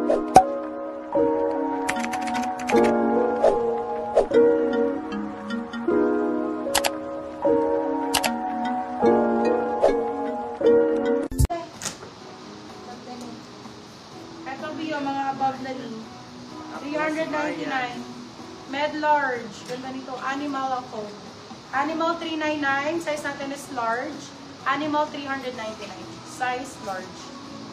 Ito B yung mga above na ni. 399. Med large. Ganda nito. Animal ako. Animal 399. Size natin is large. Animal 399. Size large.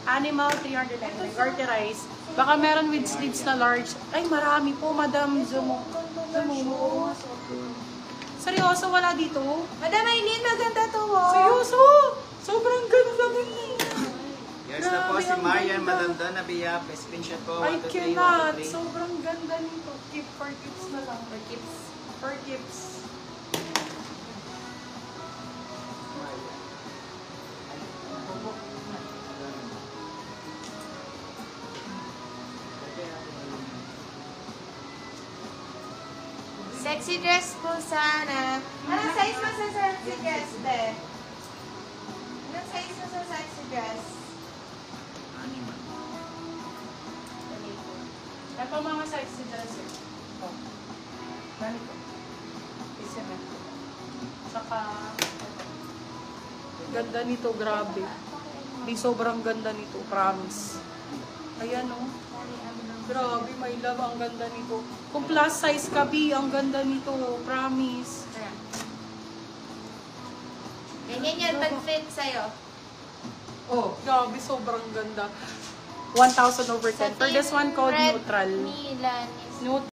Animal 399. Garterize. Baka meron with sleeves na large. Ay, marami po, Madam Zumo. Seryoso, wala dito? Madam Aileen, maganda to. Seryoso! Sobrang ganda din. Yes na po si Marian Malandon na biya. Screenshot po. I cannot. Sobrang ganda nito. Keep for tips na lang. For tips. For tips. Sexy dress po sana. Anong size mo sa sexy dress, be? Anong size mo sa sexy dress? Ito mga sexy dresses. Ito. Ganito. Isemento. Saka, ganda nito, grabe. Di sobrang ganda nito, promise. Ayan o. Grabe, my love, ang ganda nito. Kung plus size ka, B, ang ganda nito, promise. Ganyan yan, pag-fit sa'yo. Oh, grabe, sobrang ganda. 1,000 over 10. For this one, code neutral. Milan is Neutral.